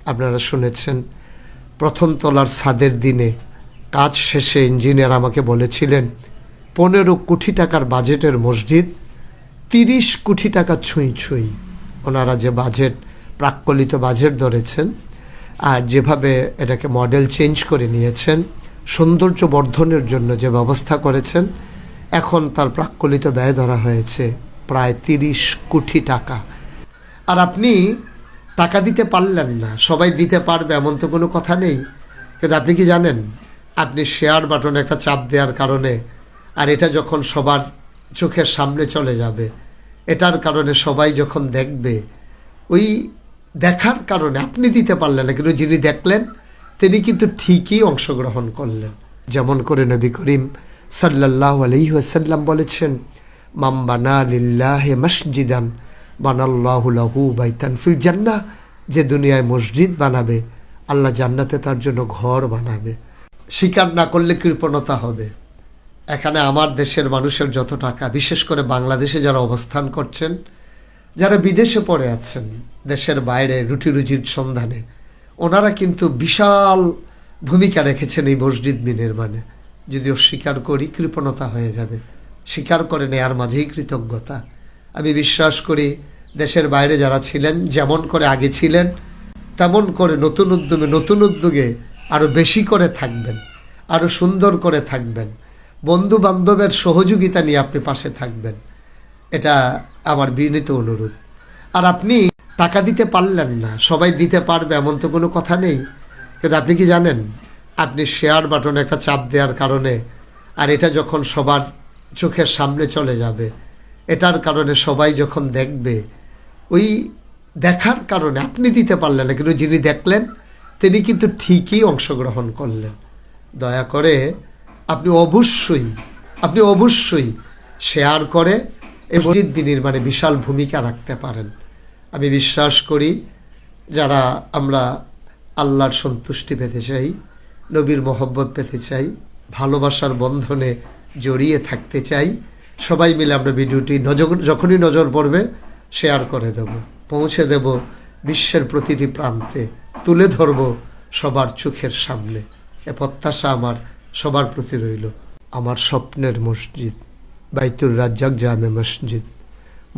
আপনারা শুনেছেন প্রথম তলার ছাদের দিনে কাজ শেষে ইঞ্জিনিয়ার আমাকে বলেছিলেন 15 কোটি টাকার বাজেটের মসজিদ 30 কোটি টাকা ছুঁই ছুঁই। ওনারা যে বাজেট প্রাক্কলিত বাজেট ধরেছেন আর যেভাবে এটাকে মডেল চেঞ্জ করে নিয়েছেন, সৌন্দর্য বর্ধনের জন্য যে ব্যবস্থা করেছেন, এখন তার প্রাক্কলিত ব্যয় ধরা হয়েছে প্রায় 30 কোটি টাকা। আর আপনি টাকা দিতে পারলেন না, সবাই দিতে পারবে এমন তো কোনো কথা নেই। কিন্তু আপনি কি জানেন, আপনি শেয়ার বাটনে একটা চাপ দেওয়ার কারণে আর এটা যখন সবার চোখের সামনে চলে যাবে, এটার কারণে সবাই যখন দেখবে, ওই দেখার কারণে আপনি দিতে পারলেন না, কিন্তু যিনি দেখলেন তিনি কিন্তু ঠিকই অংশগ্রহণ করলেন। যেমন করে নবী করিম সাল্লাল্লাহু আলাইহি ওয়াসাল্লাম বলেছেন, মাম বানা লিল্লাহি মসজিদান বানাল্লাহু লাহু বাইতান ফিল জান্নাহ, যে দুনিয়ায় মসজিদ বানাবে আল্লাহ জান্নাতে তার জন্য ঘর বানাবে। স্বীকার না করলে কৃপণতা হবে। এখানে আমার দেশের মানুষের যত টাকা, বিশেষ করে বাংলাদেশে যারা অবস্থান করছেন, যারা বিদেশে পড়ে আছেন, দেশের বাইরে রুটি রুজির সন্ধানে, ওনারা কিন্তু বিশাল ভূমিকা রেখেছেন এই মসজিদ বিনির্মাণে। যদিও স্বীকার করি কৃপণতা হয়ে যাবে, স্বীকার করে নেয়ার মাঝেই কৃতজ্ঞতা। আমি বিশ্বাস করি দেশের বাইরে যারা ছিলেন, যেমন করে আগে ছিলেন তেমন করে নতুন উদ্যোগে আরও বেশি করে থাকবেন, আরও সুন্দর করে থাকবেন, বন্ধু বান্ধবের সহযোগিতা নিয়ে আপনি পাশে থাকবেন, এটা আমার বিনীত অনুরোধ। আর আপনি টাকা দিতে পারলেন না, সবাই দিতে পারবে এমন তো কোনো কথা নেই। কিন্তু আপনি কি জানেন, আপনি শেয়ার বাটনে একটা চাপ দেওয়ার কারণে আর এটা যখন সবার চোখের সামনে চলে যাবে, এটার কারণে সবাই যখন দেখবে, ওই দেখার কারণে আপনি দিতে পারলেন না, কিন্তু যিনি দেখলেন তিনি কিন্তু ঠিকই অংশগ্রহণ করলেন। দয়া করে আপনি অবশ্যই শেয়ার করে এই মসজিদ বিনির্মাণে বিশাল ভূমিকা রাখতে পারেন। আমি বিশ্বাস করি যারা আমরা আল্লাহর সন্তুষ্টি পেতে চাই, নবীর মহব্বত পেতে চাই, ভালোবাসার বন্ধনে জড়িয়ে থাকতে চাই, সবাই মিলে আমরা ভিডিওটি যখনই নজর পড়বে শেয়ার করে দেব, পৌঁছে দেব বিশ্বের প্রতিটি প্রান্তে, তুলে ধরব সবার চোখের সামনে। এ প্রত্যাশা আমার সবার প্রতি রইল। আমার স্বপ্নের মসজিদ বাইতুর রাজ্জাক জামে মসজিদ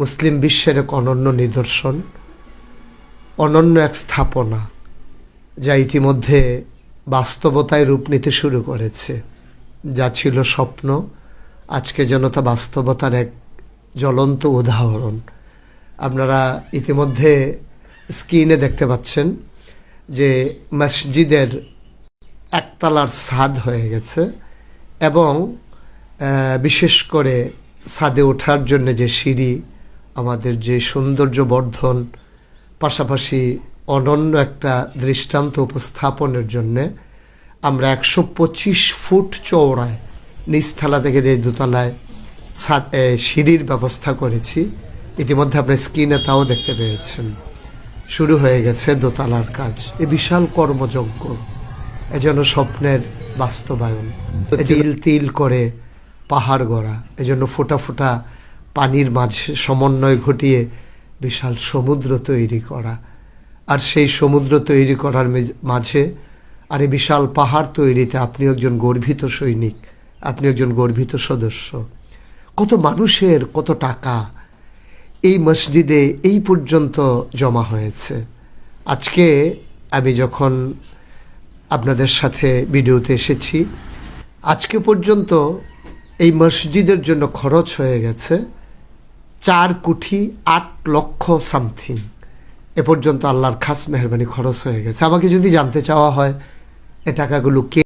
মুসলিম বিশ্বের এক অনন্য নিদর্শন, অনন্য এক স্থাপনা, যা ইতিমধ্যে বাস্তবতায় রূপ নিতে শুরু করেছে। যা ছিল স্বপ্ন, আজকে যেন তা বাস্তবতার এক জ্বলন্ত উদাহরণ। আপনারা ইতিমধ্যে স্ক্রিনে দেখতে পাচ্ছেন যে মসজিদের একতলার ছাদ হয়ে গেছে, এবং বিশেষ করে ছাদে ওঠার জন্য যে সিঁড়ি, আমাদের যে সৌন্দর্য বর্ধন, পাশাপাশি অনন্য একটা দৃষ্টান্ত উপস্থাপনের জন্যে আমরা 125 ফুট চওড়ায় নিচতলা থেকে যে দোতলায় সিঁড়ির ব্যবস্থা করেছি। ইতিমধ্যে আপনি স্ক্রিনে তাও দেখতে পেয়েছেন। শুরু হয়ে গেছে দোতলার কাজ। এই বিশাল কর্মযজ্ঞ এজন্য স্বপ্নের বাস্তবায়ন, তিল তিল করে পাহাড় গড়া, এজন্য ফোঁটা ফোঁটা পানির মাঝে সমন্বয় ঘটিয়ে বিশাল সমুদ্র তৈরি করা, আর সেই সমুদ্র তৈরি করার মাঝে আর এই বিশাল পাহাড় তৈরিতে আপনি একজন গর্বিত সৈনিক, আপনি একজন গর্বিত সদস্য। কত মানুষের কত টাকা এই মসজিদে এই পর্যন্ত জমা হয়েছে। আজকে আমি যখন আপনাদের সাথে ভিডিওতে এসেছি, আজকে পর্যন্ত এই মসজিদের জন্য খরচ হয়ে গেছে 4,08,00,000 সামথিং। এ পর্যন্ত আল্লাহর খাস মেহরবানি খরচ হয়ে গেছে। আমাকে যদি জানতে চাওয়া হয় এ টাকাগুলো কে